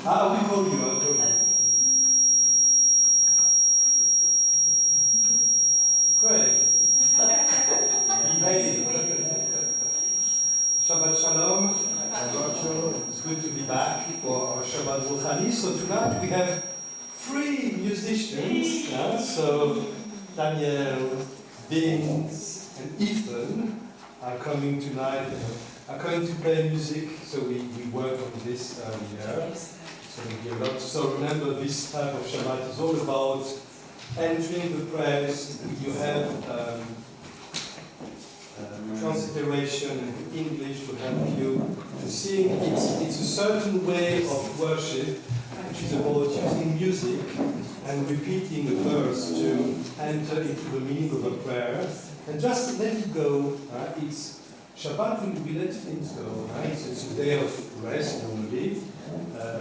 We call you, I'll call you. Great. Shabbat shalom. It's good to be back for our Shabbat ruchani. So tonight we have 3 musicians. So Daniel, Vince, and Ethan are coming tonight. Are going to play music. So we worked on this earlier. So there'll be a lot. So remember, this type of Shabbat is all about entering the prayers. You have transliteration in English to help you to sing. It's a certain way of worship, which is about using music and repeating a verse to enter into the meaning of a prayer. And just let it go. It's Shabbat, we let things go. Right? So it's a day of rest normally.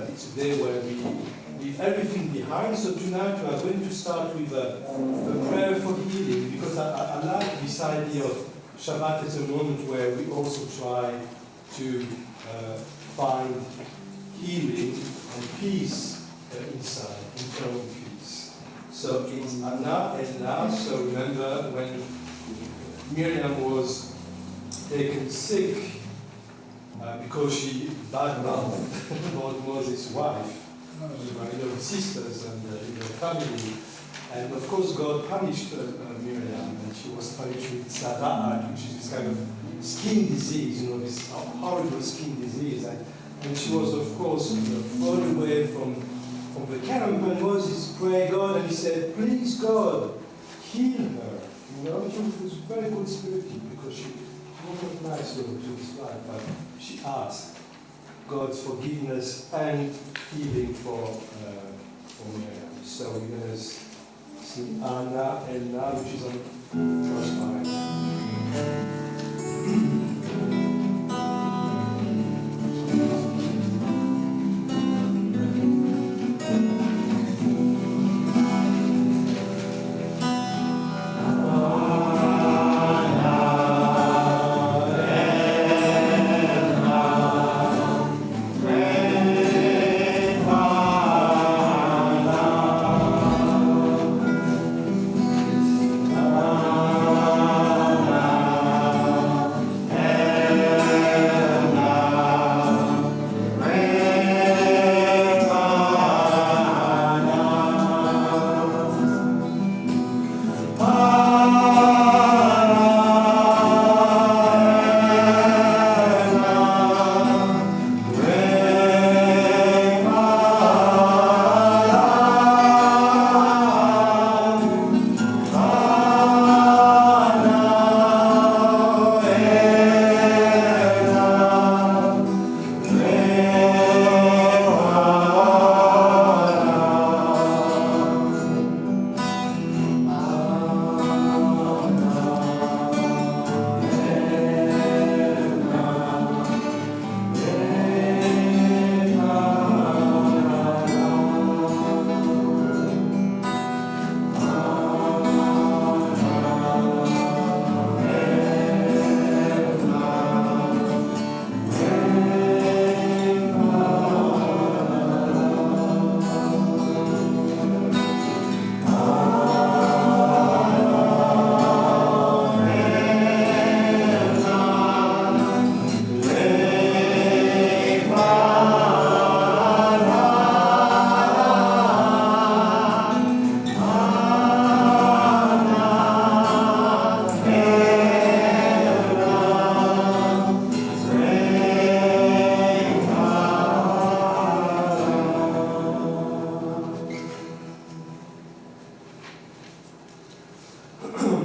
It's a day where we leave everything behind. So tonight we are going to start with a prayer for healing, because I like this idea of Shabbat as a moment where we also try to find healing and peace inside, internal peace. So it's Anna and Na. So remember when Miriam was taken sick because she badmouthed about Moses' wife, sisters and family. And of course God punished Miriam, and she was punished with tzara'at, which is this kind of skin disease, this horrible skin disease. And she was, of course, thrown away from the camp, and Moses prayed God, and he said, please God, heal her. She was very good spirited, because she wasn't nice to his life, but she asked God's forgiveness and healing for Miriam. So we're going to sing Anna and Na, which is on verse 5.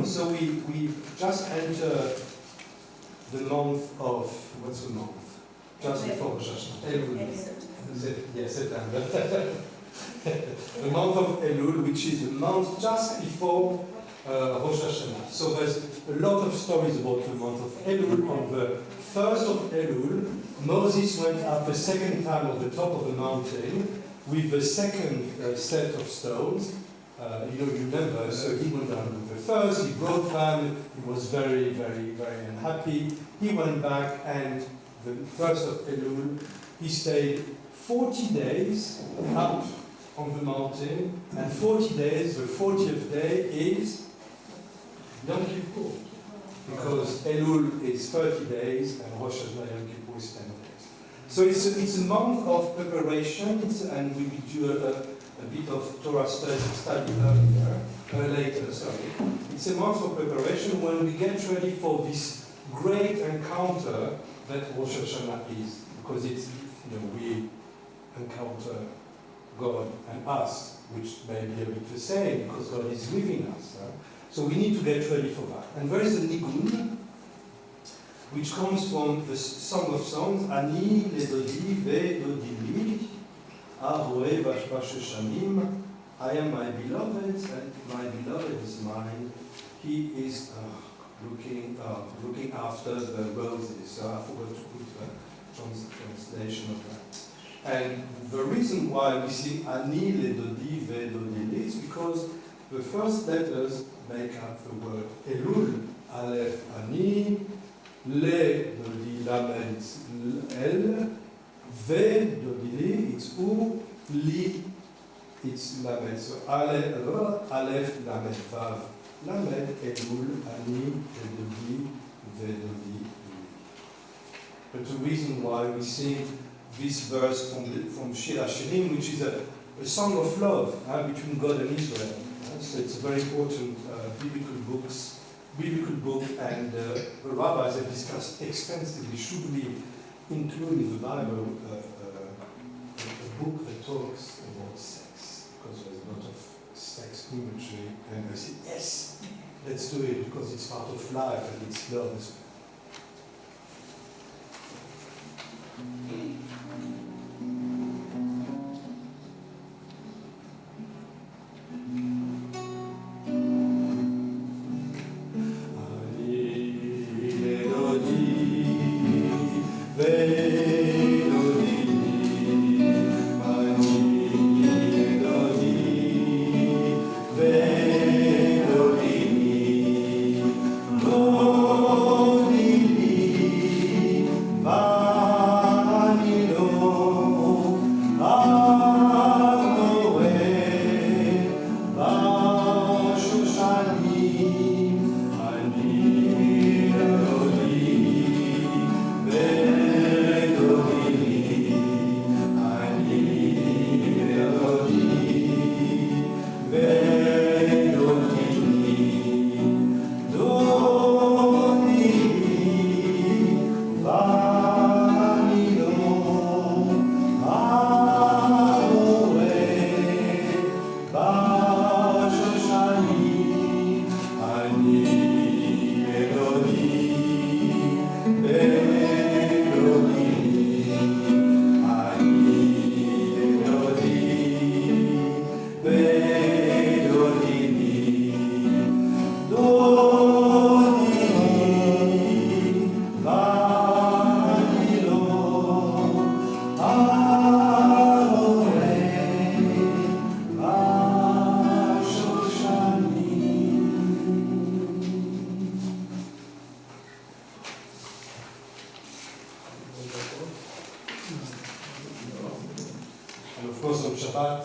So we just entered the month of, what's the month? Just before Rosh Hashanah. Yes, September. The month of Elul, which is the month just before Rosh Hashanah. So there's a lot of stories about the month of Elul. On the first of Elul, Moses went up the second time at the top of the mountain with the second set of stones. You remember, so he went down with the first, he broke them, he was very, very, very unhappy. He went back, and the first of Elul, he stayed 40 days up on the mountain, and 40 days, the 40th day is Yom Kippur. Because Elul is 30 days and Rosh Hashanah Yom Kippur is 10 days. So it's a month of preparation, and we will do a bit of Torah study later. It's a month of preparation when we get ready for this great encounter that Rosh Hashanah is. Because it's, we encounter God and us, which may be a bit the same, because God is within us. So we need to get ready for that. And there is a nigun, which comes from the Song of Songs, Ani ledodi ve'dodi ahoe vashvasheshanim. I am my beloved, and my beloved is mine. He is looking after the roses. So I forgot to put the translation of that. And the reason why we sing Ani ledodi ve'dodi is because the first letters make up the word Elul, Aleph, Ani, Le, Dodi, Lamed, El, Ve, Dodi, Li, it's U, Li, it's Lamed. So Aleph, Lamed, Vav, Lamed, Elul, Ani, Dodi, Ve, Dodi, Li. But the reason why we sing this verse from Shir HaShirim, which is a song of love between God and Israel. So it's a very important biblical book, and the rabbis have discussed extensively, should we include in the Bible a book that talks about sex, because there's a lot of sex imagery, and they say, yes, let's do it, because it's part of life and it's love as well. And of course on Shabbat,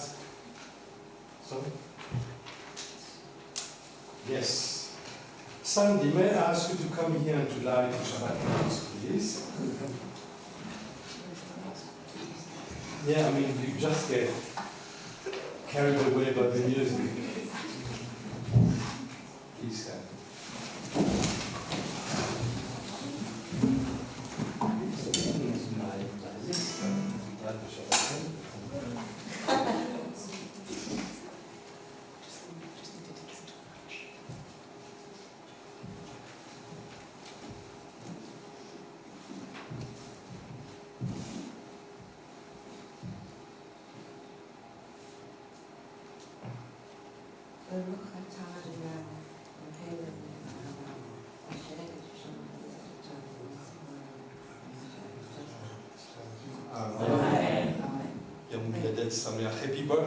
sorry? Yes. Sandy, may I ask you to come here and to light the Shabbat candles, please? Yeah, I mean, you just get carried away by the music. Please stand.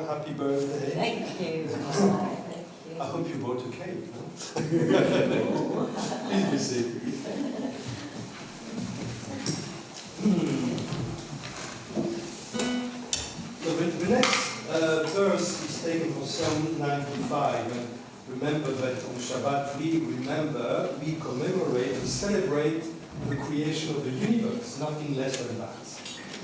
Happy birthday. Thank you. I hope you brought a cake. No? Please be seated. taken from Psalm 95. And remember that on Shabbat we commemorate, we celebrate the creation of the universe, nothing less than that.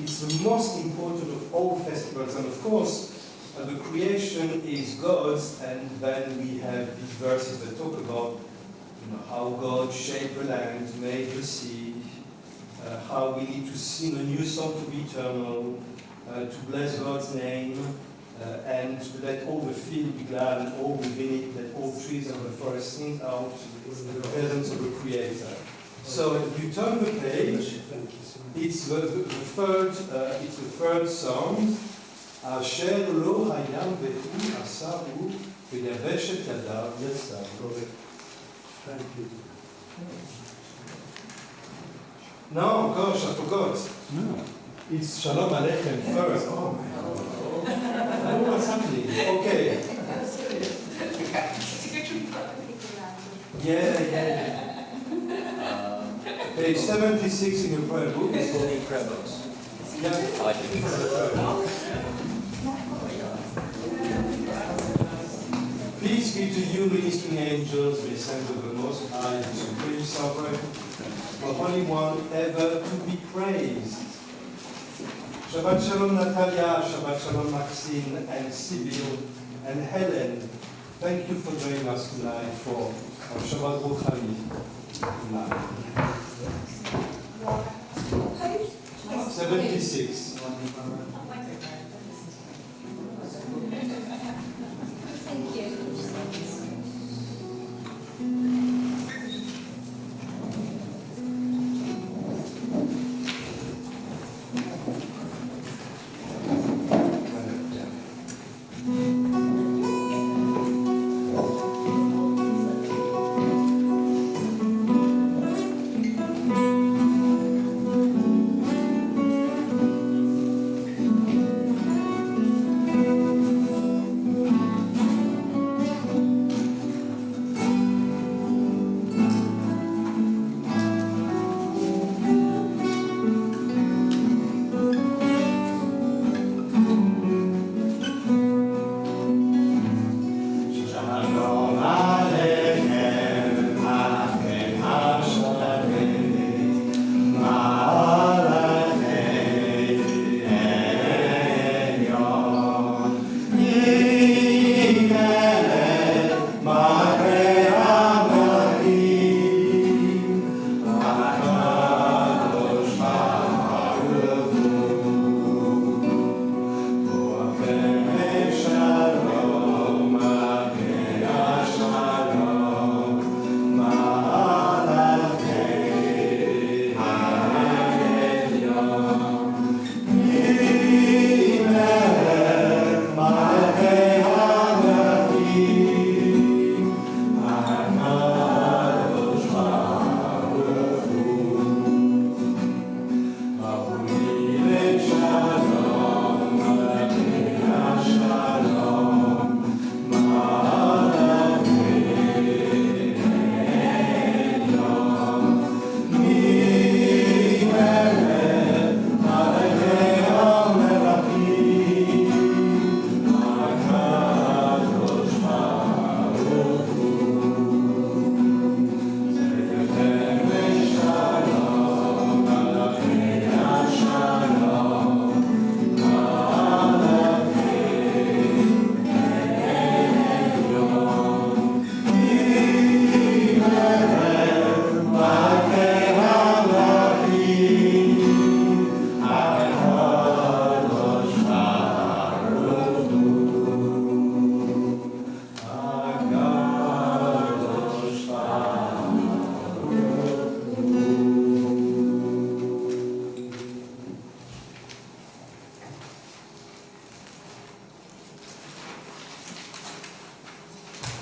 It's the most important of all festivals, and of course, the creation is God's, and then we have these verses that talk about how God shaped the land, made the sea, how we need to sing a new song to be eternal, to bless God's name, and to let all the field be glad, and all within it, let all trees of the forest sing out the presence of the Creator. So you turn the page. It's the third song. אשר לא הים והוא עשהו ויבשת ידיו יצרו. Thank you. No, gosh, I forgot. No. It's Shalom Aleichem first. Oh my God. Oh, what's happening? Okay. Yeah. Page 76 in your prayer book. It's holding prayer books. Yeah. I like it. Peace be to you, ministering angels, descend of the Most High, the Supreme Sovereign, the Holy One, ever to be praised. Shabbat Shalom Natalia, Shabbat Shalom Maxine, and Sibyl, and Helen. Thank you for joining us tonight for our Shabbat ruchani tonight. 76. Thank you.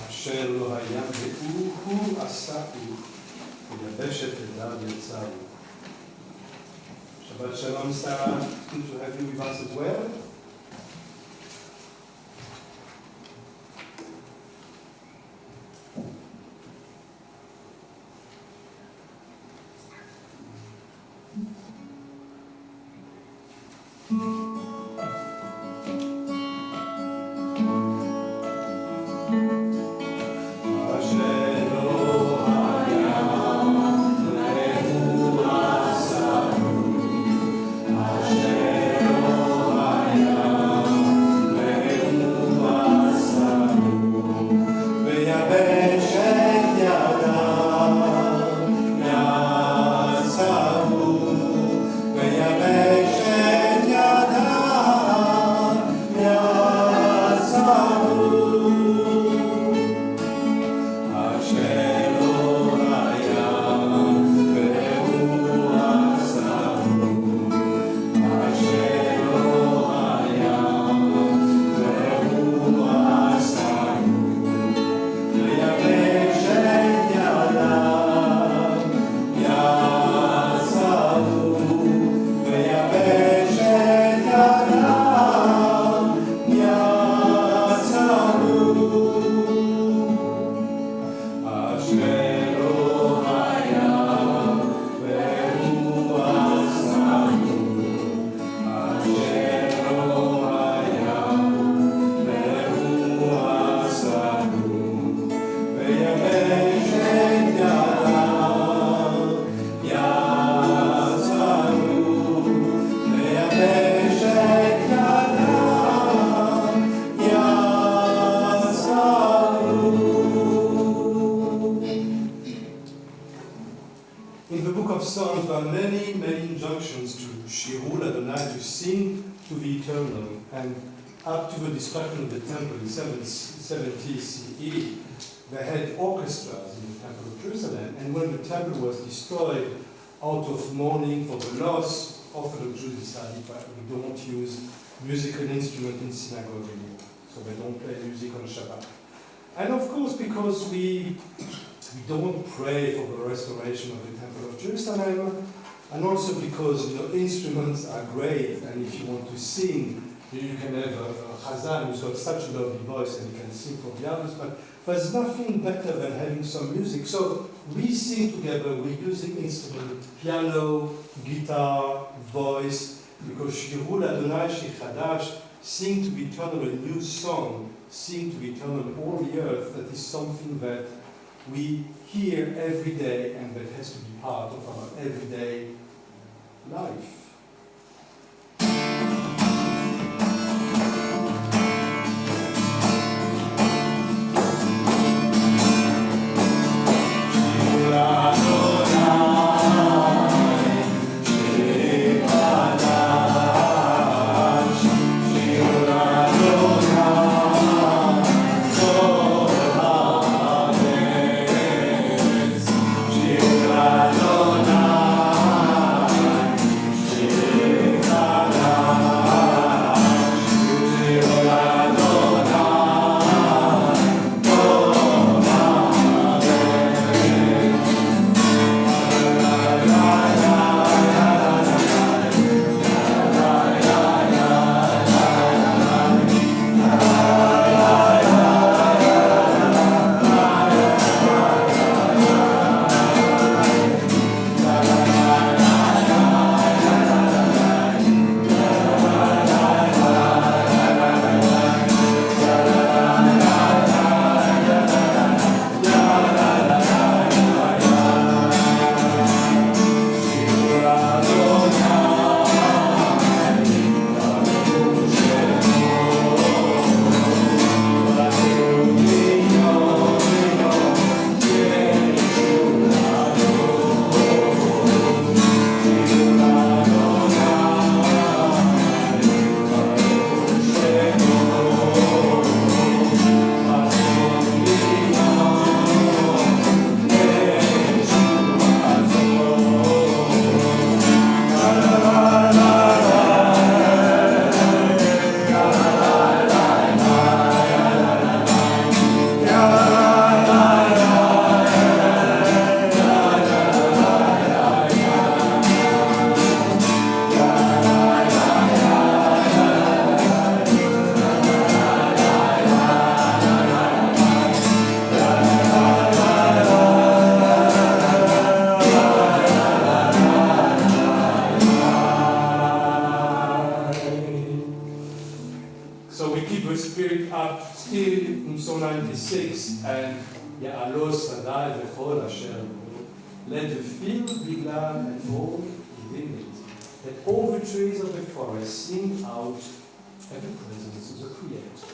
אשר לא היה והוא עשהו ויבשת ידיו יצרו. Shabbat Shalom, Sarah. Good to have you with us as well. many, many injunctions to Shirul Adonai, to sing to the Eternal, and up to the destruction of the temple in 70 CE, they had orchestras in the Temple of Jerusalem, and when the temple was destroyed out of mourning for the loss, Orthodox Jews decided that we don't use musical instruments in synagogue anymore, so they don't play music on Shabbat. And of course, because we don't pray for the restoration of the Temple of Jerusalem, and also because instruments are great, and if you want to sing, you can have a Chazan who's got such a lovely voice and he can sing for the others, but there's nothing better than having some music. So we sing together, we're using instruments, piano, guitar, voice, because Shirul Adonai Shechadash, sing to the Eternal a new song, sing to the Eternal all the earth, that is something that we hear every day and that has to be part of our everyday life. Let the field be glad and all within it. Let all the trees of the forest sing out at the presence of the Creator.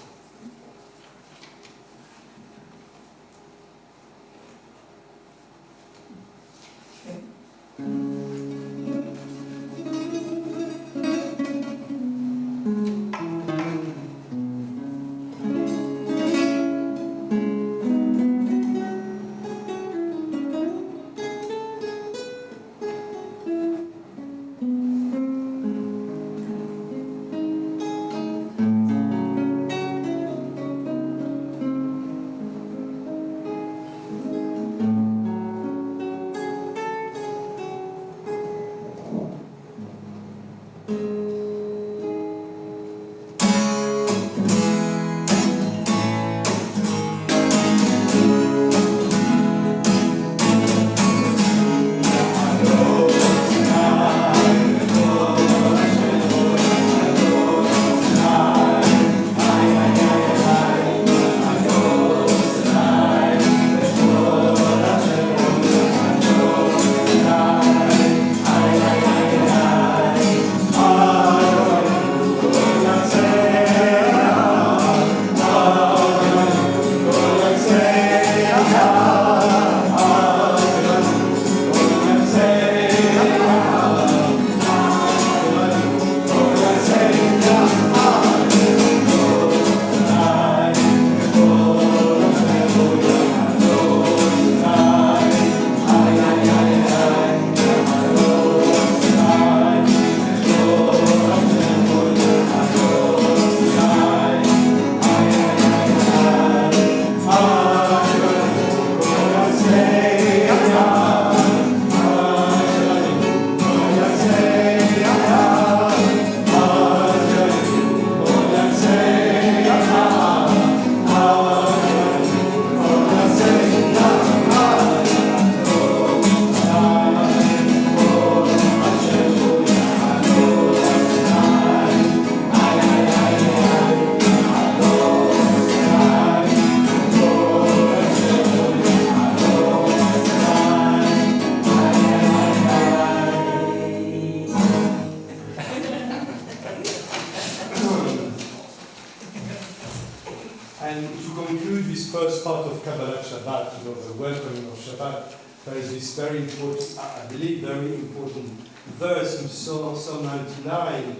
to conclude this first part of Kabbalat Shabbat, the welcoming of Shabbat, there is this very important, I believe, very important verse in Psalm 99,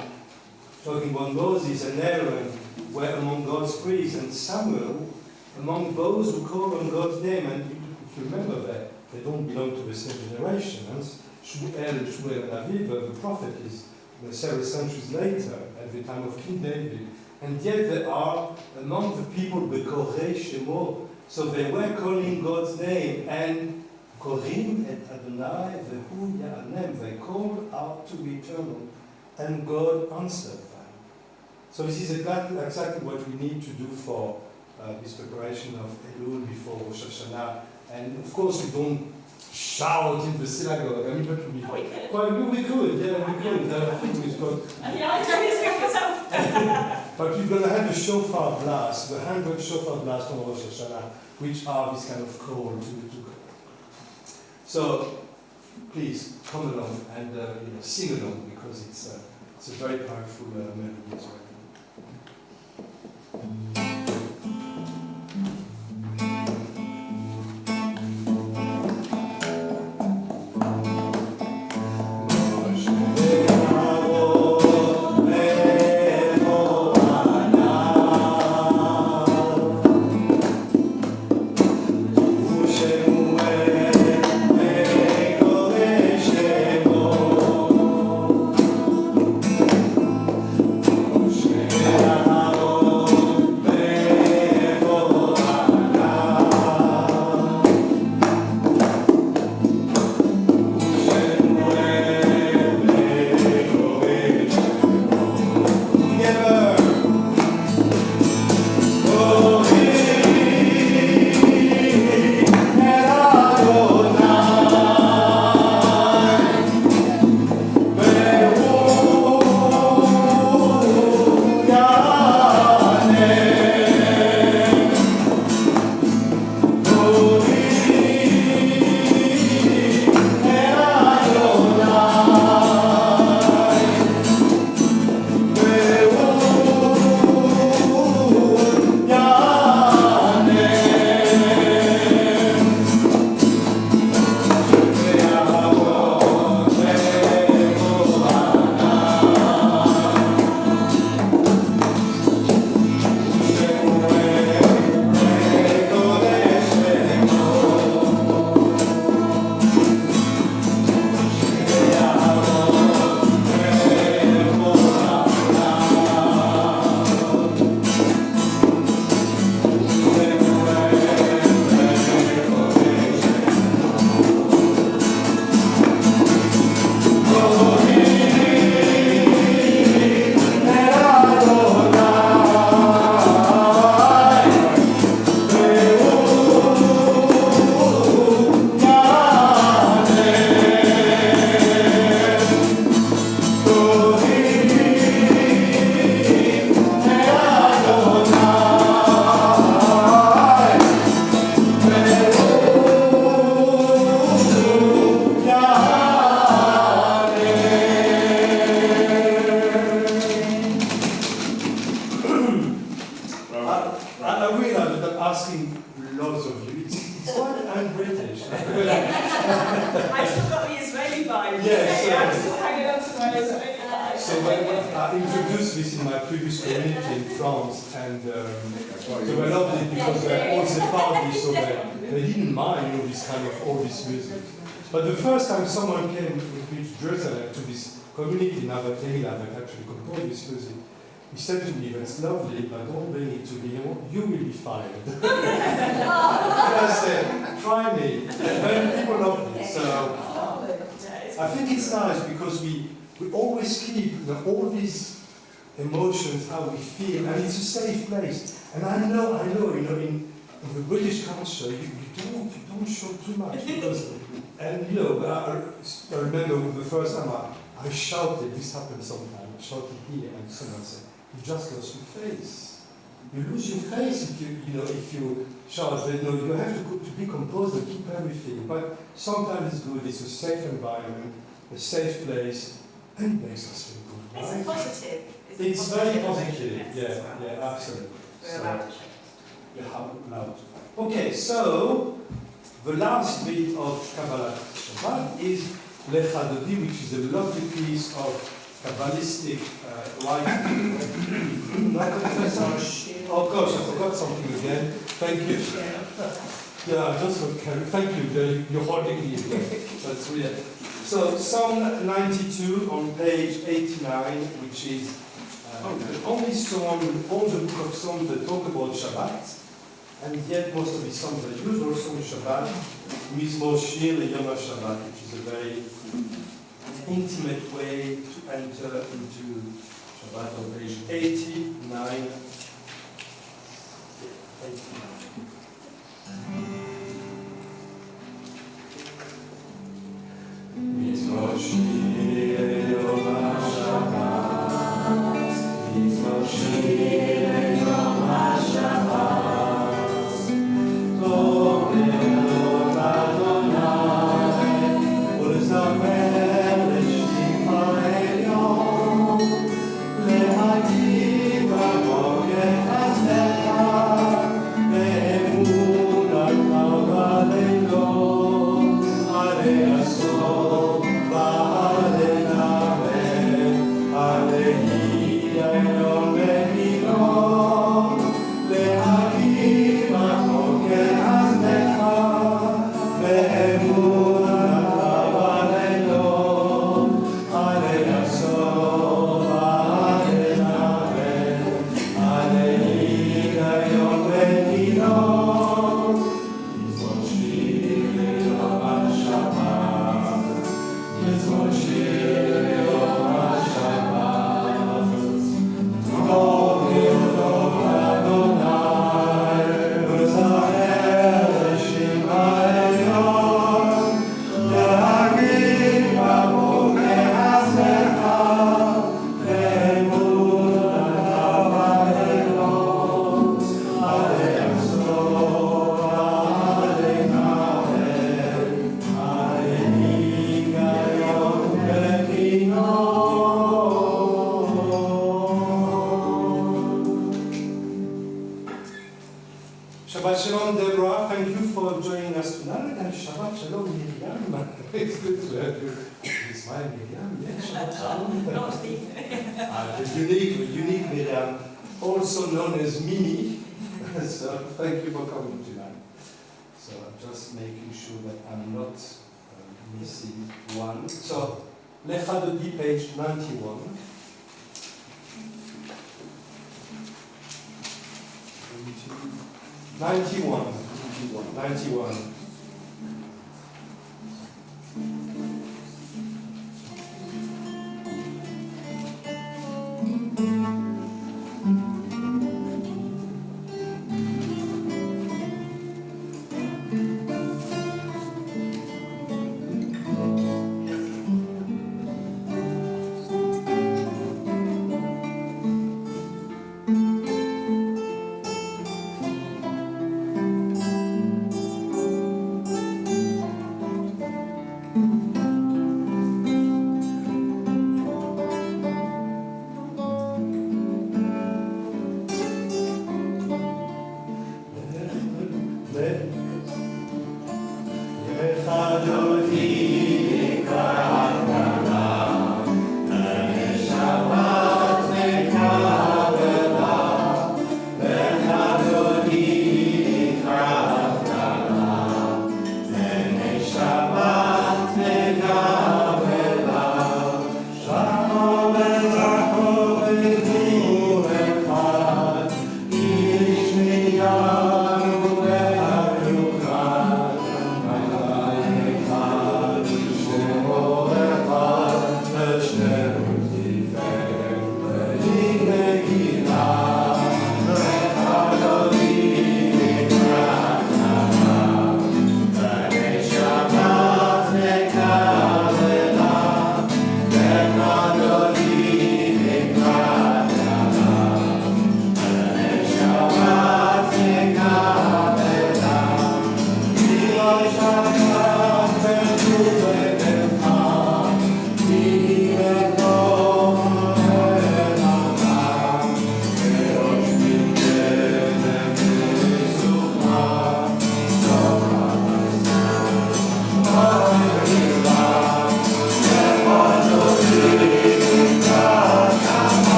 talking about Moses and Aaron were among God's priests, and Samuel among those who call on God's name. And if you remember that, they don't belong to the same generation. Shmuel and Aviv, the prophet, is several centuries later, at the time of King David. And yet they are among the people, the Korei Shemo. So they were calling God's name, and Korim et Adonai vehu ya'anem. They called out to the Eternal, and God answered them. So this is exactly what we need to do for this preparation of Elul before Rosh Hashanah. And of course we don't shout in the synagogue. I mean, that would be we could. I think we've got. But we're going to have the shofar blast, the 100 shofar blast on Rosh Hashanah, which are this kind of call to God. So please come along and sing along, because it's a very powerful melody as well. But the first time someone came with me to Jerusalem, to this community now that actually composed this music, he said to me, "That's lovely, but don't bring it to me, you will be fired." And I said, "Try me." And then people loved it. So I think it's nice because we always keep all these emotions, how we feel, and it's a safe place. And I know, in the British culture, you don't show too much because. And I remember the first time I shouted, this happened sometime, I shouted here, and someone said, "You just lost your face. You lose your face if you shout." You have to be composed and keep everything. But sometimes it's good, it's a safe environment, a safe place, and it makes us feel good. Right? It's positive. It's very positive, yeah, absolutely. We're allowed to Okay, so the last bit of Kabbalah Shabbat is Lecha Dodi, which is a lovely piece of Kabbalistic writing. Oh gosh, I forgot something again. Thank you. Yeah, I just want to carry. Thank you. You're holding me again. That's weird. So Psalm 92 on page 89, which is the only psalm in all the book of Psalms that talk about Shabbat. And yet most of the songs are used also in Shabbat, Mizmor Shir Yom HaShabbat, which is a very intimate way to enter into Shabbat on page 89. Mizmor Shir Yom HaShabbat, Mizmor Shir Yom HaShabbat. Shabbat Shalom, Deborah. Thank you for joining us tonight. And Shabbat Shalom, Miriam. It's good to have you. You smile, Miriam. Yes, Shabbat Shalom. The unique Miriam, also known as Mimi. So thank you for coming tonight. So I'm just making sure that I'm not missing one. So Lecha Dodi, page 91. 91.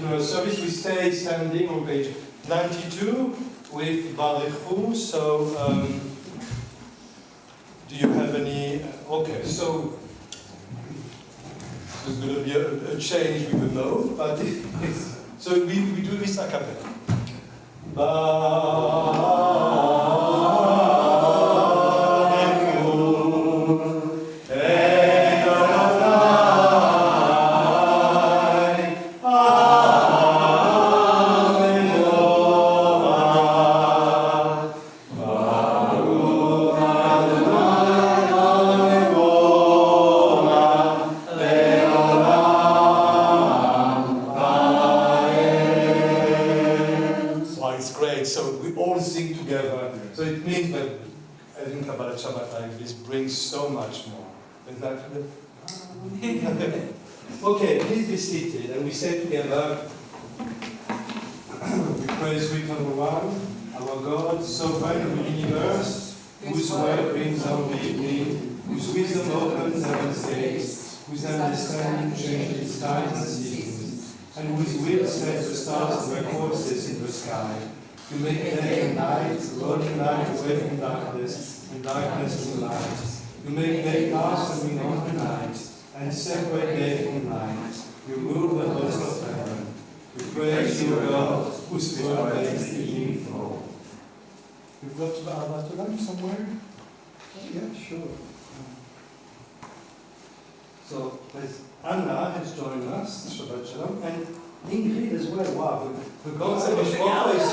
funeral service. We stay standing on page 92 with Baruchu. So, do you have any? Okay, so there's going to be a change with the note, but so we do this a cappella. So much more. Okay, please be seated, and we say together, we praise week number 1, our God, sovereign of the universe, whose word brings on the evening, whose wisdom opens heaven's gates, whose understanding changes times and seasons, and whose will sets the stars and their courses in the sky. You make day and night, rolling light away from darkness, and darkness from light. You make day pass and we know the night, and separate day from night. You move the host of heaven. We praise you, God, whose word makes the evening fall. You've got to lunch somewhere? Yeah, sure. So, Anna has joined us, Shabbat Shalom, and Ingrid as well. Wow, the concept is always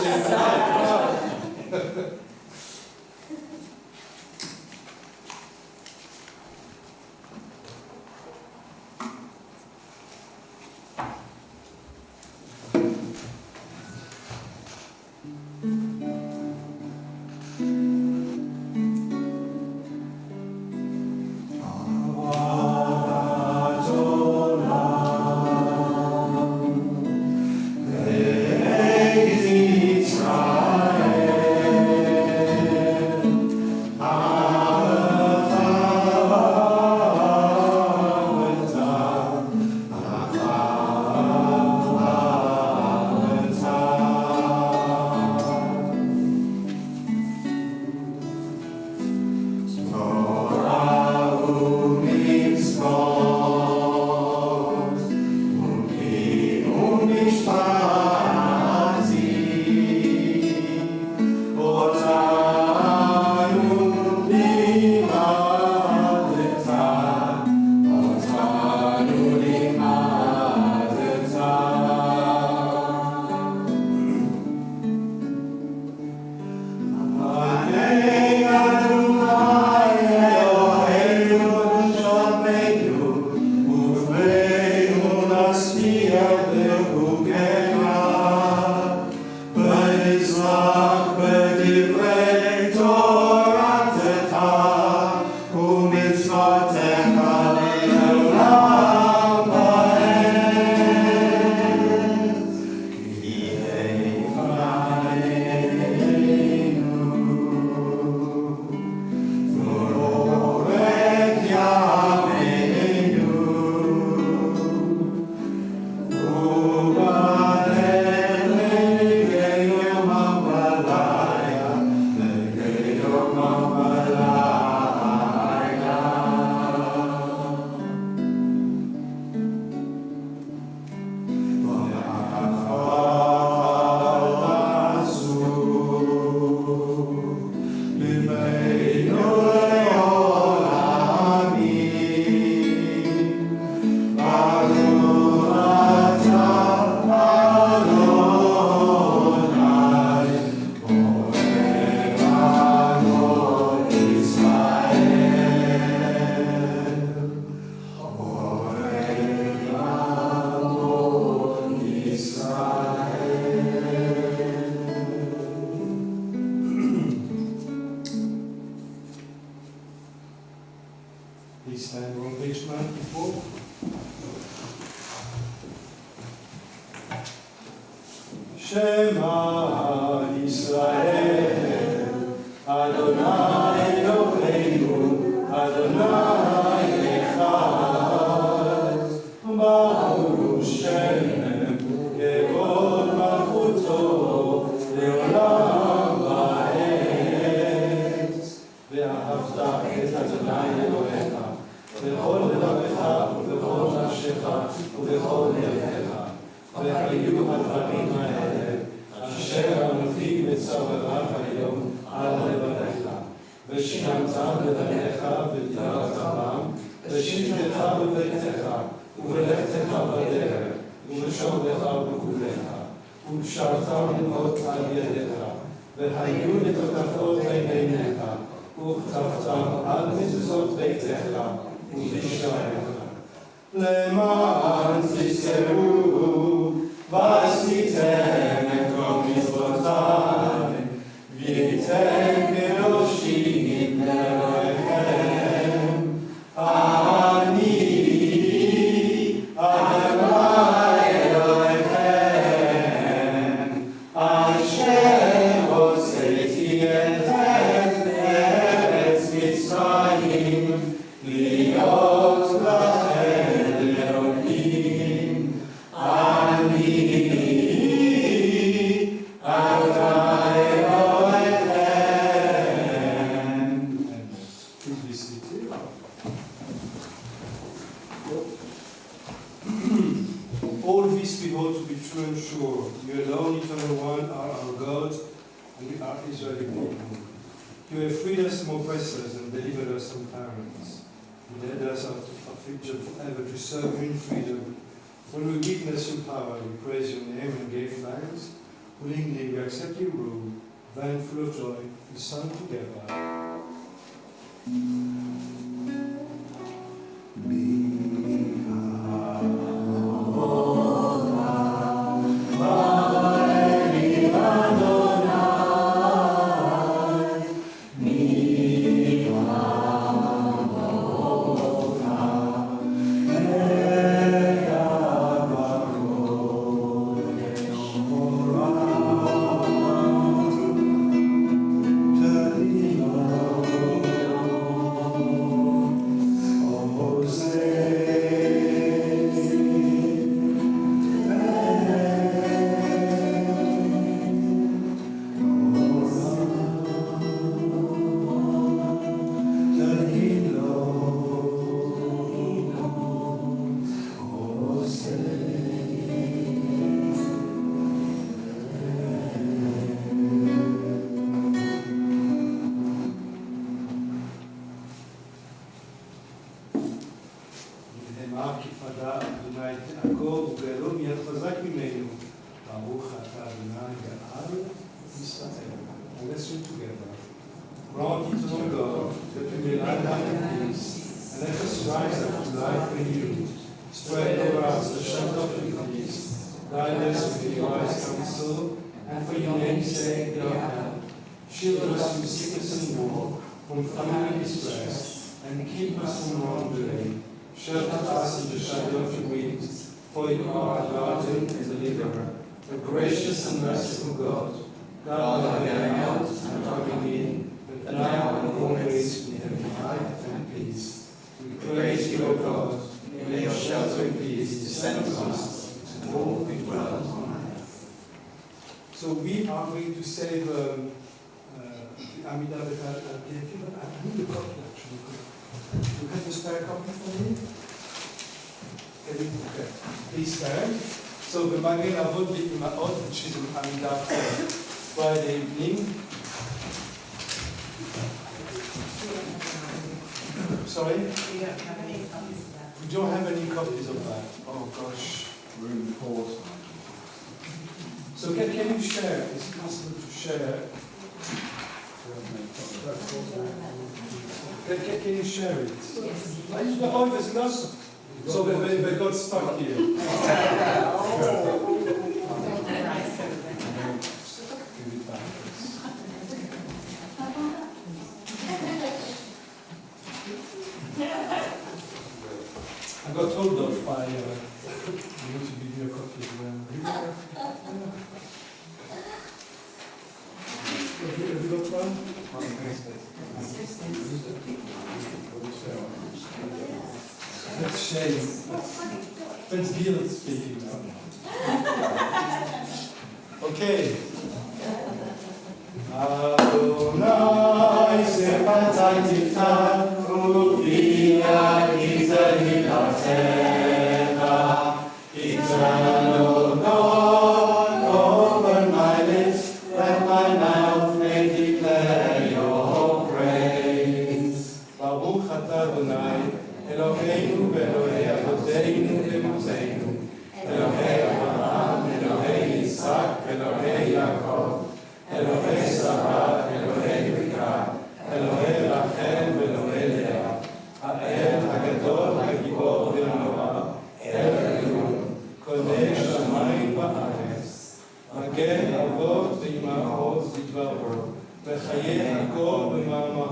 Shema Yisrael, Adonai Eloheinu, Adonai Echad, Baruch Shem ושבתך בביתך, ובלכתך בדרך, ובשוכבך ובכבודך, ובשרת ללמוד על ידיך, והיו לטוטפות בין עיניך, וכתבתם על מזוזות ביתך, ובשעריך. למען תזכרו, ועשיתם את כל מצוותיי, והייתם קדושים לאלוהיכם. אני, אדוני אלוהיכם, אשר הוצאתי אתכם מארץ מצרים, להיות לכם אלוהים. אני, אדוני אלוהיכם. Please be seated. All this we hold to be true and sure. You alone, eternal one, are our God, and we are Israeli people. You have freed us from oppressors and delivered us from tyrants. You led us out of Egypt forever to serve you in freedom. When we witness your power, we praise your name and give thanks. Willingly we accept your rule, then full of joy, we sing together. So we are going to say the Amidah Bechad. I need a copy actually. You have a spare copy for me? Okay, please stand. So the Magen Avot B'Imaot, which is an Amidah for Friday evening. Sorry? We don't have any copies of that. We don't have any copies of that. Oh gosh. Room 4. So can you share? Is it possible to share? Can you share it? Yes. Oh, there's lots. So they got stuck here. I got told off by you to give you a copy as well. Have you got one? That's shame. That's guilt speaking now. Okay. Adonai sepatai tiftan uvia gizelilatecha eternal God, open my lips, that my mouth may declare your praise. Baruch atah Adonai Eloheinu Eloheinu ואלוהי אבותינו ואמותינו, אלוהי אברהם, אלוהי יצחק, אלוהי יעקב, אלוהי שרה, אלוהי רבקה, אלוהי רחל ואלוהי לאה, האל הגדול, הגיבור והנורא, אל עליון, קונה שמיים וארץ, מגן אבות ואימהות בדברו, וחיי הכל במאמרו,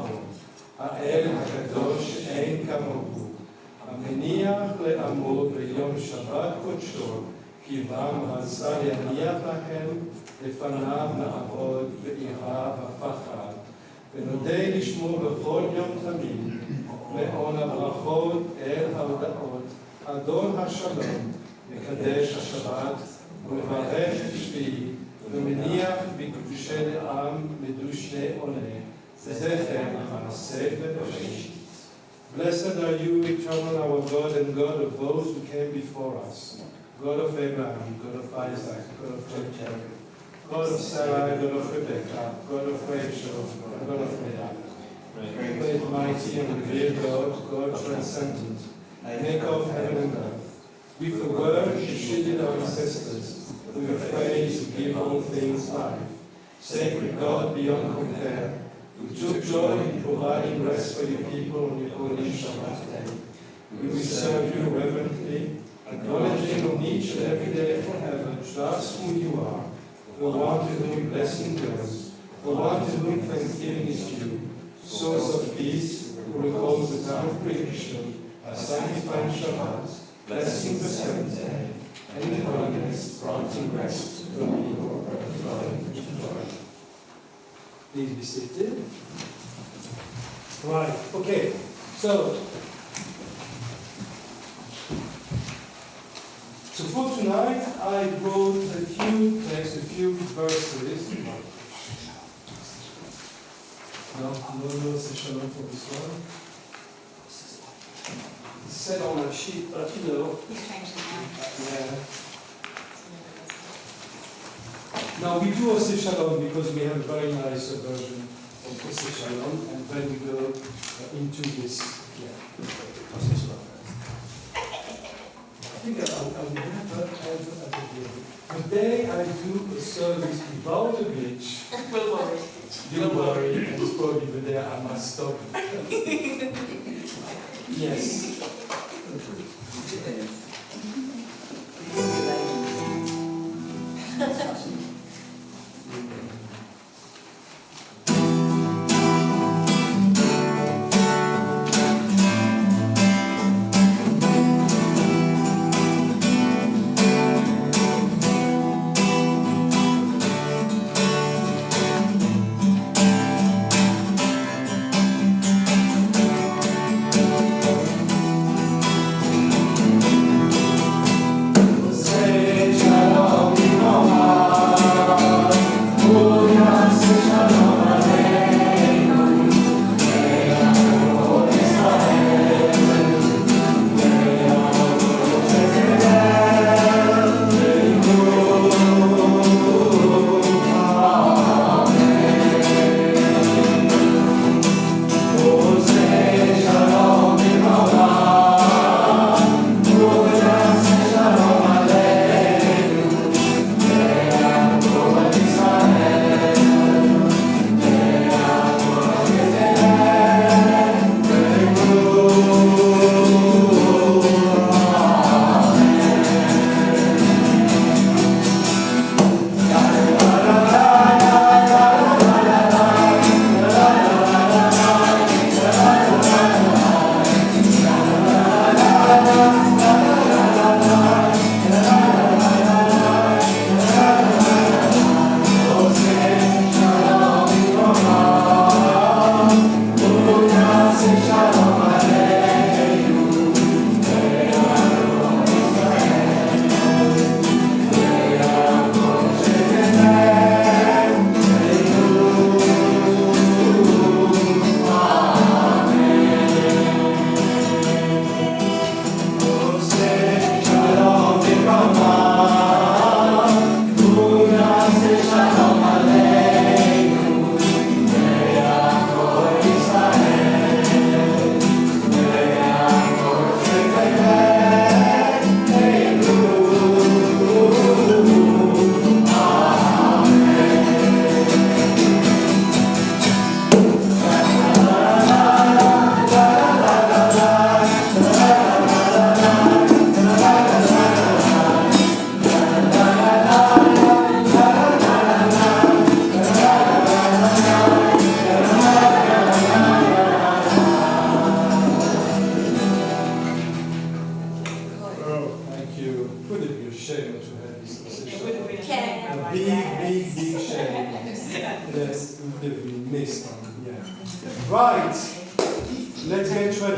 האל הקדוש שאין כמוהו, המניח לעמו ביום שבת קודשו, כי בם רצה יניח להם, לפניו נעבוד ביראה ופחד, ונודה לשמו בכל יום תמיד, מעון הברכות אל ההודעות, אדון השלום, מקדש השבת, ומברך בשביעי, ומניח בקדושי לעם מדושני עונה, זכר המעשה ובראשית. Blessed are you, eternal our God and God of those who came before us, God of Abraham, God of Isaac, God of Jacob, God of Sarah, God of Rebekah, God of Rachel, God of Leah. Great, mighty, and revered God, God transcendent, maker of heaven and earth. With the word you shielded our ancestors, with your praise you give all things life. Sacred God beyond compare, who took joy in providing rest for your people on your holy Shabbat day. We will serve you reverently, acknowledging on each and every day from heaven just who you are, the one to whom blessing goes, the one to whom thanksgiving is due, source of peace, who recalls the time of creation, a sanctifying Shabbat, blessing the seventh day, and in holiness granting rest to the people overflowing with joy. Please be seated. Right, okay, so for tonight I wrote a few texts, a few verses. No, say shalom for this one. It's set on a sheet, but you know. Yeah. Now we do Oseh Shalom because we have a very nice version of Oseh Shalom, and then we go into this. Yeah, Oseh Shalom first. I think I'll never ever at the beginning. The day I do a service without a bitch, don't worry, and it's probably the day I must stop. Yes.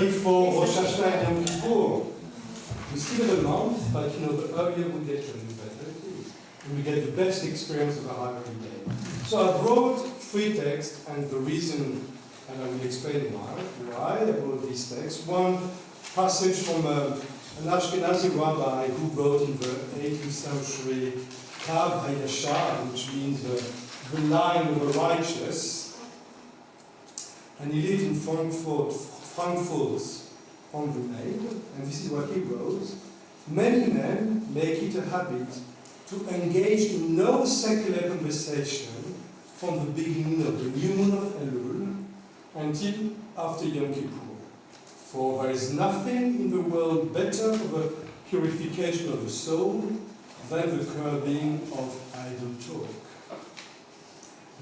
ready for Rosh Hashanah and Yom Kippur. We still have a month, but the earlier we get, the better it is. And we get the best experience of our every day. So I brought 3 texts, and the reason, and I will explain why I brought these texts. One passage from an Ashkenazi rabbi who wrote in the 18th century, Kav HaYashar, which means the line of the righteous. And he lived in Frankfurt on the Main, and this is what he wrote. Many men make it a habit to engage in no secular conversation from the beginning of the new moon of Elul until after Yom Kippur. For there is nothing in the world better for the purification of the soul than the curbing of idle talk.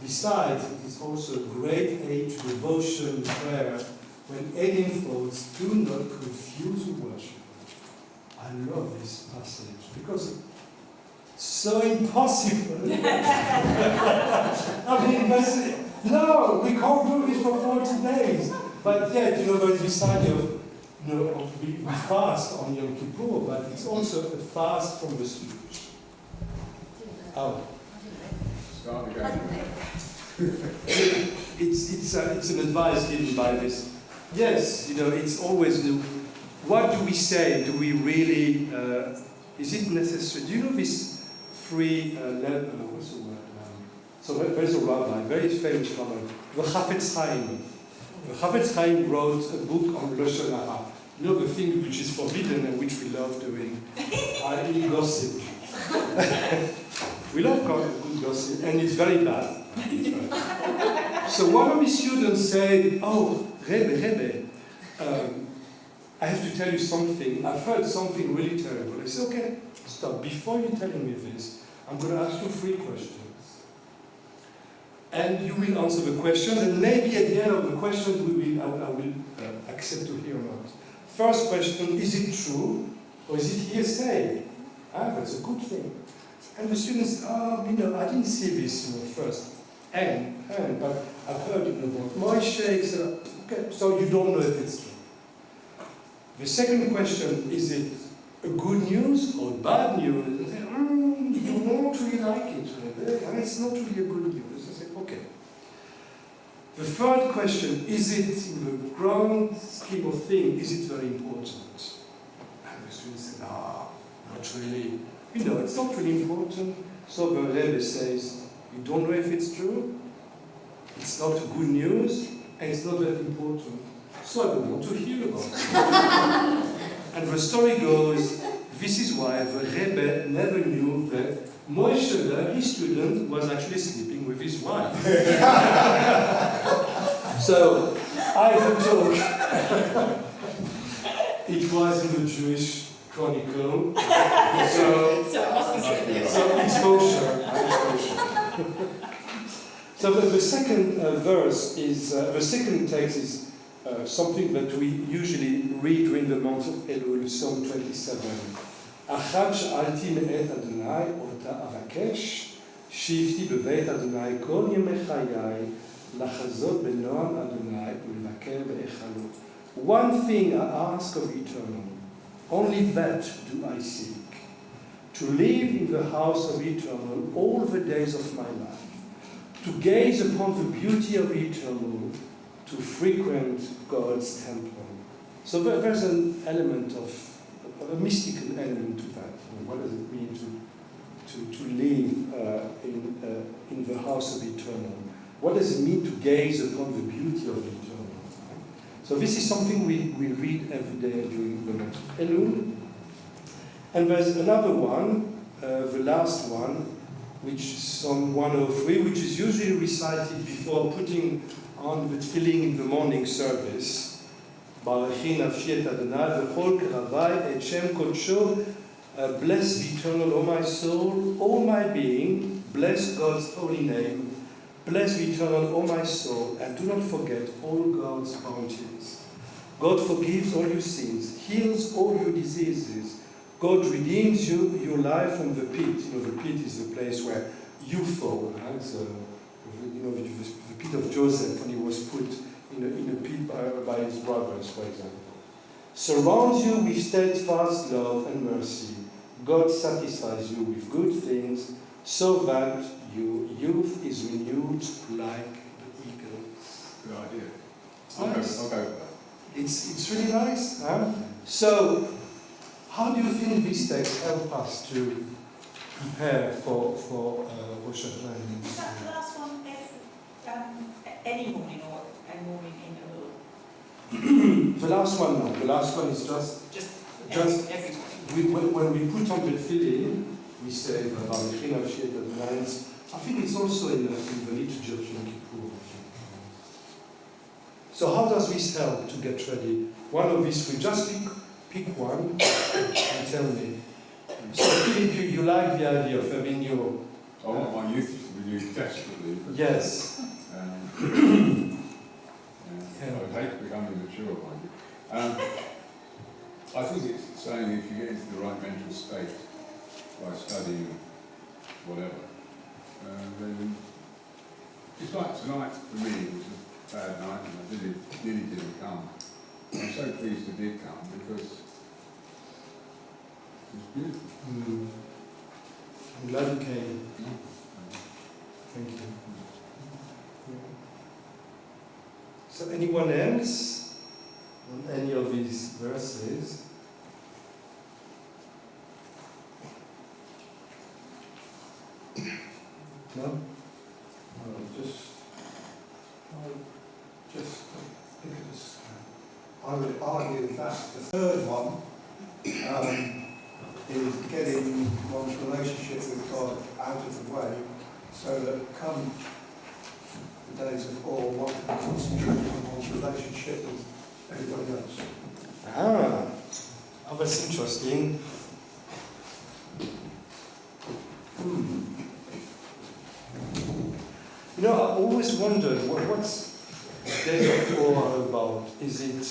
Besides, it is also a great aid to devotion and prayer when alien thoughts do not confuse the worship. I love this passage because it's so impossible. I mean, no, we can't do this for 40 days. But yet, there is this idea of, we fast on Yom Kippur, but it's also a fast from the speech. Oh. It's an advice given by this. Yes, it's always new. What do we say? Do we really, is it necessary? Do you know this 3 what's the word? So there's a rabbi, very famous rabbi, the Chafetz Chaim. The Chafetz Chaim wrote a book on Lashon Hara. The thing which is forbidden and which we love doing, i.e. gossip. We love good gossip, and it's very bad. So one of his students said, "Oh, Rebbe, I have to tell you something. I've heard something really terrible." I said, "Okay, stop. Before you're telling me this, I'm going to ask you 3 questions. And you will answer the questions, and maybe at the end of the questions, I will accept to hear or not. First question, is it true, or is it hearsay? That's a good thing." And the students, I didn't see this first. But I've heard it about Moshe. So, okay, so you don't know if it's true. The second question, is it a good news or bad news? They say, you won't really like it. It's not really a good news. I say, okay. The third question, is it, in the grand scheme of things, is it very important? And the students say, not really. It's not really important. So the Rebbe says, you don't know if it's true, it's not good news, and it's not that important. So I don't want to hear about it. And the story goes, this is why the Rebbe never knew that Moshe, his student, was actually sleeping with his wife. So, I can talk. It was in the Jewish Chronicle. So it's kosher. So the second verse is, the second text is something that we usually read during the month of Elul, Psalm 27. Achad she'alti me'et Adonai ota avakesh, shivti beveit Adonai kol yemei chayai, lachazot benoam Adonai ulevaker be'echalo. One thing I ask of Eternal, only that do I seek, to live in the house of Eternal all the days of my life, to gaze upon the beauty of Eternal, to frequent God's temple. So there's an element of a mystical element to that. What does it mean to live in the house of Eternal? What does it mean to gaze upon the beauty of Eternal? So this is something we read every day during the month of Elul. And there's another one, the last one, which is Psalm 103, which is usually recited before putting on the tefillin in the morning service. Barachi nafshi et Adonai v'chol keravai et shem kodsho. Bless the Eternal, O my soul, O my being. Bless God's holy name. Bless the Eternal, O my soul, and do not forget all God's bounties. God forgives all your sins, heals all your diseases. God redeems your life from the pit. The pit is the place where you fall. Right? So, the pit of Joseph when he was put in a pit by his brothers, for example. surrounds you with steadfast love and mercy. God satisfies you with good things, so that your youth is renewed like the eagles. Good idea. Nice. I'll go with that. It's really nice. Huh? So, how do you think these texts help us to prepare for Rosh Hashanah? Is that the last one any morning or a morning in a The last one, no. The last one is Just Just- every when we put on the tefillin, we say the lines. I think it's also in the liturgy of Yom Kippur. So how does this help to get ready? One of these, we just pick one and tell me. So Philip, you like the idea of having your... I want my youth to be used desperately. Yes. I would hate to become immature one day. I think it's saying if you get into the right mental state by studying whatever, then it's like tonight for me, it was a bad night and I nearly didn't come. I'm so pleased it did come because it's beautiful. I'm glad you came. Thank you. So anyone else on any of these verses? No? Just look at this. I would argue that the third one is getting one's relationship with God out of the way so that come the days of awe, one can concentrate on one's relationship with everybody else. Oh, that's interesting. You know, I always wondered what's Days of Awe about. Is it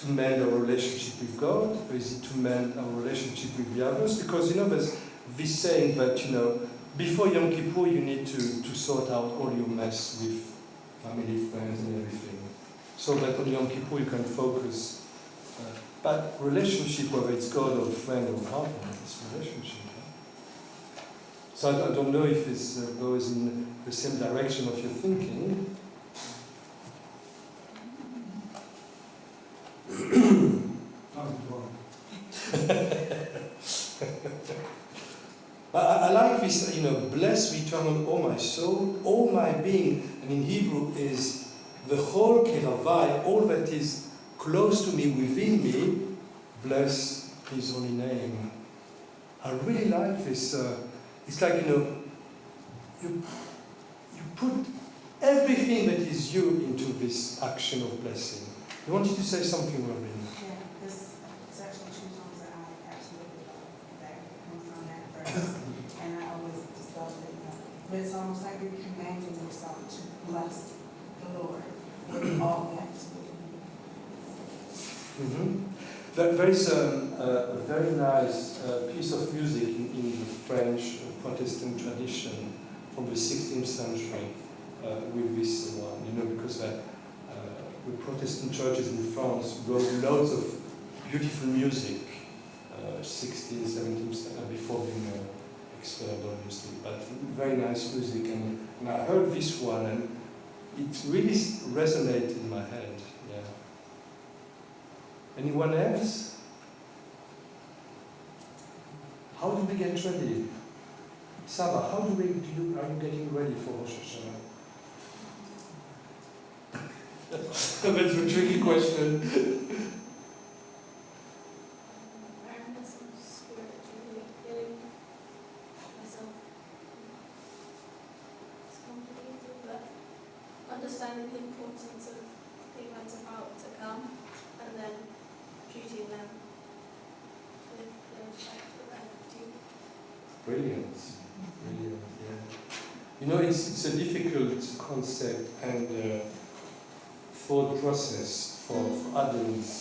to mend our relationship with God, or is it to mend our relationship with the others? Because, you know, there's this saying that, you know, before Yom Kippur you need to sort out all your mess with family, friends and everything, so that on Yom Kippur you can focus. But relationship, whether it's God or friend or partner, it's relationship. So I don't know if this goes in the same direction of your thinking. I like this, you know, bless me, turn on all my soul, all my being, and in Hebrew is the whole keravai, all that is close to me, within me, bless His holy name. I really like this. It's like, you know, you put everything that is you into this action of blessing. You wanted to say something, Robin? Yeah, there's actually two songs that I absolutely love that come from that verse. And I always just love it. But it's almost like you're commanding yourself to bless the Lord with all that is within you. There is a very nice piece of music in the French Protestant tradition from the 16th century with this one, you know, because the Protestant churches in France wrote loads of beautiful music, 16th, 17th, before being expelled, obviously, but very nice music. And I heard this one, and it really resonated in my head. Yeah. Anyone else? How do we get ready? Saba, how are you getting ready for Rosh Hashanah? That's a tricky question. Awareness and spiritually feeling myself. It's complicated, but understanding the importance of the events about to come and then treating them with the respect that they're due. Brilliant, brilliant, yeah. You know, it's a difficult concept and thought process for adults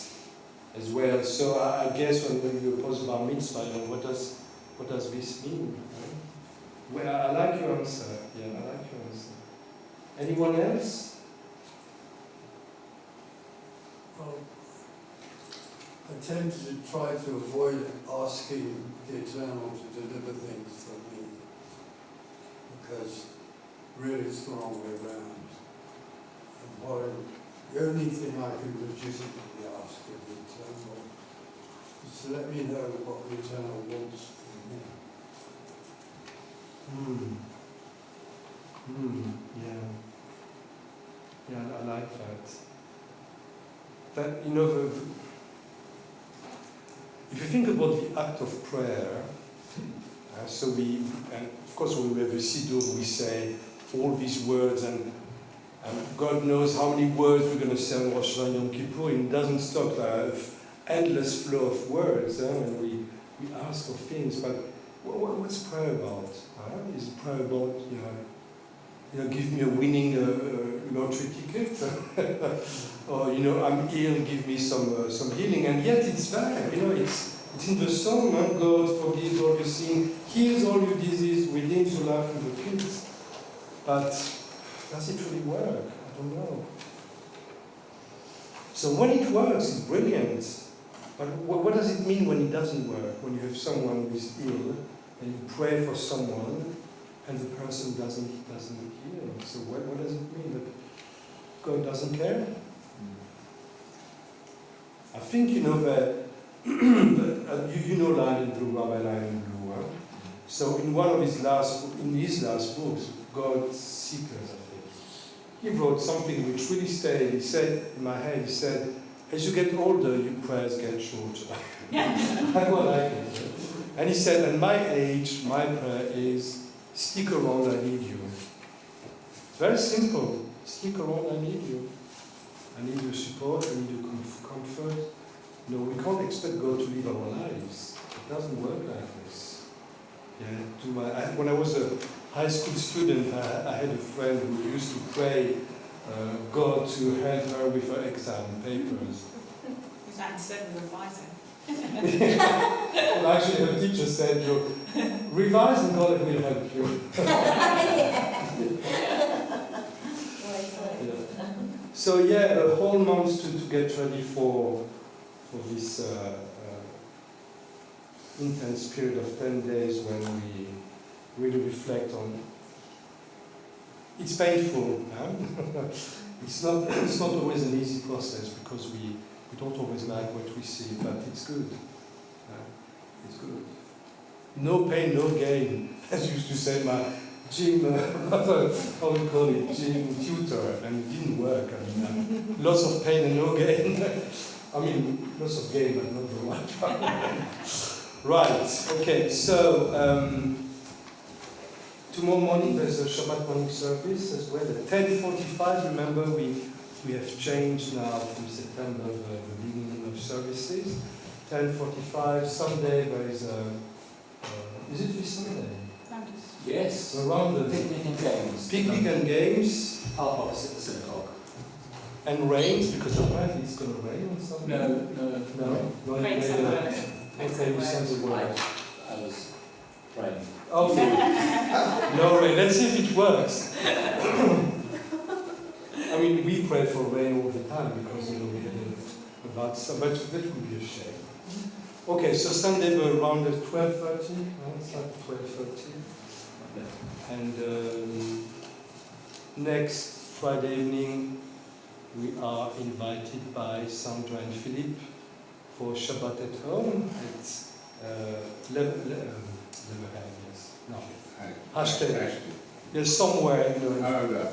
as well. So I guess when you oppose bar mitzvah, you know, what does this mean? Right? Well, I like your answer. Yeah, I like your answer. Anyone else? Well, I tend to try to avoid asking the Eternal to deliver things for me, because really it's the wrong way around. And what the only thing I can legitimately ask of the Eternal is to let me know what the Eternal wants from me. Yeah. Yeah, I like that. That, you know, if you think about the act of prayer, so we, and of course when we have a Siddur, we say all these words, and God knows how many words we're going to say on Rosh Hashanah Yom Kippur, and it doesn't stop, endless flow of words, and we ask for things, but what's prayer about? Is prayer about, you know, give me a winning lottery ticket, or I'm ill, give me some healing, and yet it's there. It's in the song. God forgives all your sin, heals all your disease, redeems your life from the pit. But does it really work? I don't know. So when it works, it's brilliant. But what does it mean when it doesn't work? When you have someone who is ill, and you pray for someone, and the person doesn't heal. So what does it mean? That God doesn't care? I think that you know Lion Blue, Rabbi Lion Blue. Huh? So in his last books, God Seekers, I think, he wrote something which really stayed. He said in my head, he said, as you get older, your prayers get shorter. I quite like it. And he said, at my age, my prayer is, stick around, I need you. Very simple. Stick around, I need you. I need your support, I need your comfort. No, we can't expect God to live our lives. It doesn't work like this. Yeah, when I was a high school student, I had a friend who used to pray God to help her with her exam papers. Is that instead of revising? Well, actually, her teacher said, revise and God will help you. So a whole month to get ready for this intense period of 10 days when we really reflect on. It's painful. Huh? It's not always an easy process because we don't always like what we see, but it's good. It's good. No pain, no gain, as used to say my gym, how we call it, gym tutor, and it didn't work. Lots of pain and no gain. Lots of gain, but not very much. Right, okay, so tomorrow morning there's a Shabbat morning service as well at 10:45. Remember, we have changed now from September the beginning of services. 10:45. Sunday there is is it this Sunday? Yes. Around the Picnic and games. Picnic and games. Half opposite the synagogue. And rains, because apparently it's going to rain on Sunday. No. Rain somewhere. Okay, we send the word. I was praying. Okay. No rain. Let's see if it works. We pray for rain all the time because we had about some, but that would be a shame. Okay, so Sunday we're around at 12:30. It's like 12:30. And next Friday evening we are invited by Sandra and Philippe for Shabbat at home at Hashtag. Yes, somewhere,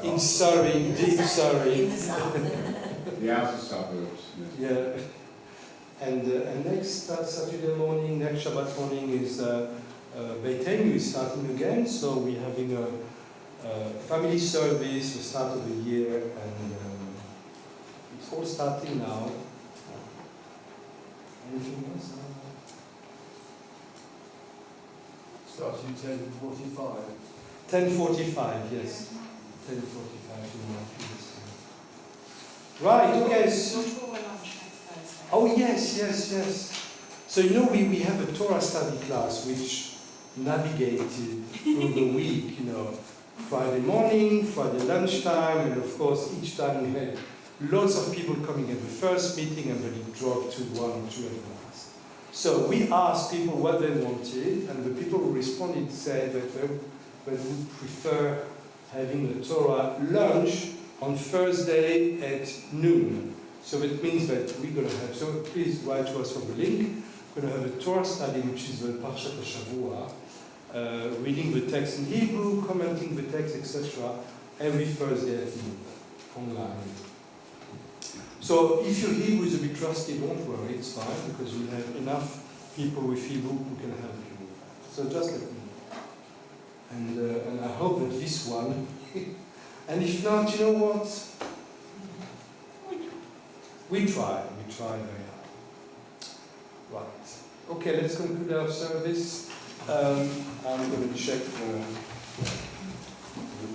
in Surrey, deep Surrey. The outer suburbs. Yeah. And next Saturday morning, next Shabbat morning is Beitenu is starting again, so we're having a family service, the start of the year, and it's all starting now. Anything else? Starting 10:45. 10:45, yes. 10:45. Right, okay. Oh yes. So we have a Torah study class which navigated through the week, Friday morning, Friday lunchtime, and of course each time we had lots of people coming at the first meeting and then it dropped to 1 or 2 at the last. So we asked people what they wanted, and the people who responded said that they would prefer having the Torah lunch on Thursday at noon. So that means that we're going to have, so please write to us for the link, we're going to have a Torah study, which is the Parshat Shavua, reading the text in Hebrew, commenting the text, etc., every Thursday at noon, online. So if your Hebrew is a bit rusty, don't worry, it's fine, because we have enough people with Hebrew who can help you with that. So just let me know. And I hope that this one, and if not, you know what? We try very hard. Right. Okay, let's conclude our service. I'm going to check the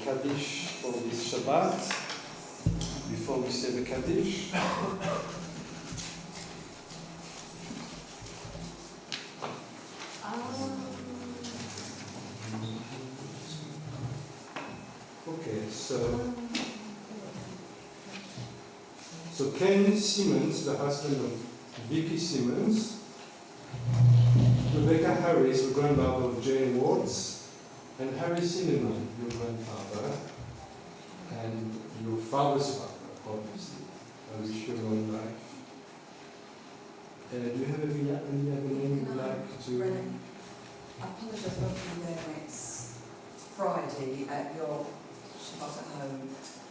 Kaddish for this Shabbat before we say the Kaddish. Okay, so Ken Simmons, the husband of Vicky Simmons, Rebecca Harris, the grandmother of Jane Watts, and Harry Cinnamon, your grandfather, and your father's father, obviously. I wish you a long life. Do you have any other name you'd like to? René, I apologise for not being there next Friday at your Shabbat at home,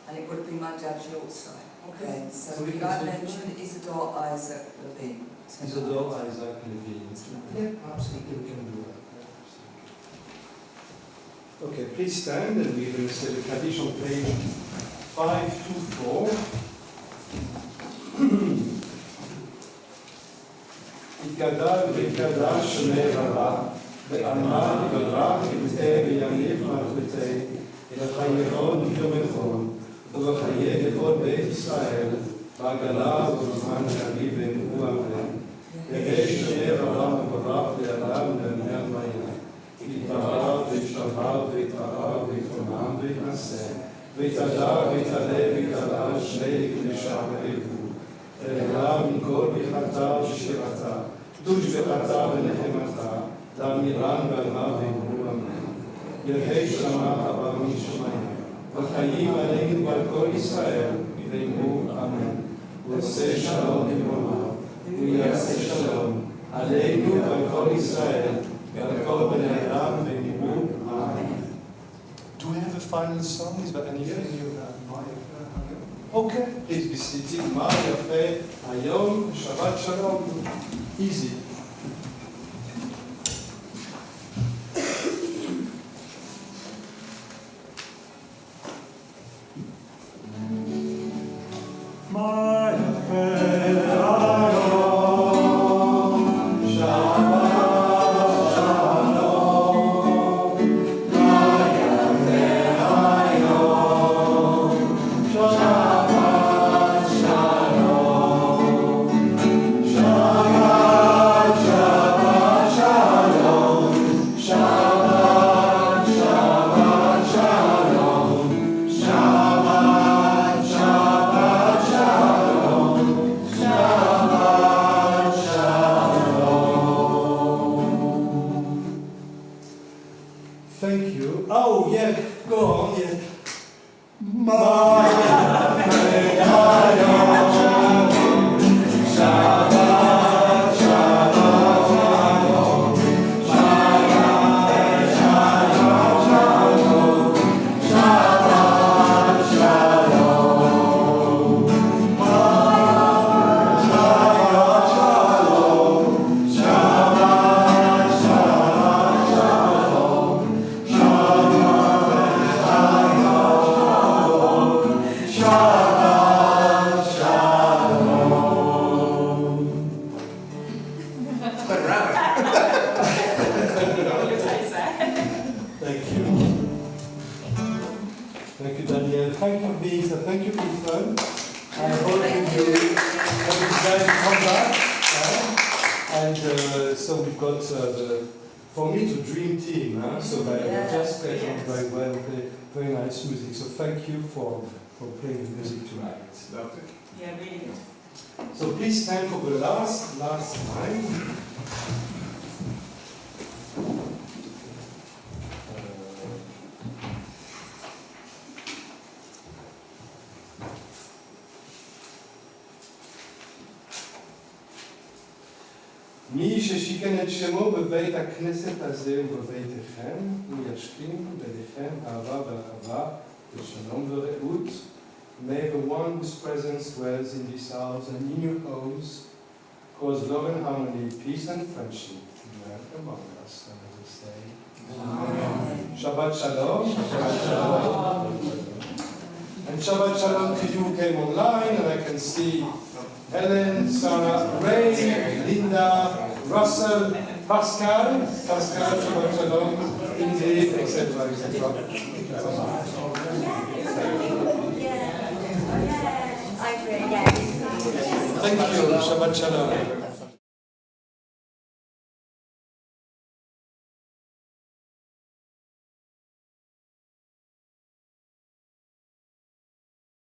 and it would have been my dad's Yorkshire. Okay, so we could can I say mention Isidore Isaac Levine? Isidore Isaac Levine. Yeah, absolutely, we can do that. Okay, please stand, and we're going to say the Kaddish on page 524. Ikadal v'ikadash shemei rabah, ve'amal v'rach v'teh v'yaniv malchutei, v'chayeron v'yomechon, ובחיי לכל בית ישראל, בעגלה ובזמן שאביבן הוא אמן. יהי שמי רבה מבורך לאדם ולעניין מיה. יתברך וישתבח ויתפאר ויתרומם ויתנשא, ויתהדר ויתעלה ויתעלה שני קדושה ועיבוד. אללה מכל ברכתה ושירתה, קדוש ברכתה ונחמתה, דמירן ועלמה ואמרו אמן. יהי שמע רבה משמיים. וחיים עלינו ועל כל ישראל, ואמרו אמן. ועושה שלום במרומיו, ויעשה שלום עלינו ועל כל ישראל, ועל כל בני אדם, ואמרו אמן. Do we have a final song? Is there anything you have? Okay, please be seated. מה יפה היום, שבת שלום. Easy. Thank you, Daniel. Thank you, Lisa. Thank you, Ethan. I hope you have decided to come back. And so we've got for me, it's a dream team. So they just play very well, play very nice music. So thank you for for playing the music tonight. Loved it. Yeah, really good. So please stand for the last line. מי ששיכן את שמו בבית הכנסת הזה ובביתכם, וישכין ביניכם אהבה ואהבה ושלום ורעות. May the one whose presence dwells in this house and in your homes cause love and harmony, peace and friendship to dwell among us. And as I say, Amen. Shabbat shalom. Shabbat shalom. And Shabbat shalom to you who came online, and I can see Helen, Sarah, Ray, Linda, Russell, Pascal, Shabbat shalom, Ingrid, etc. Thank you, Shabbat shalom.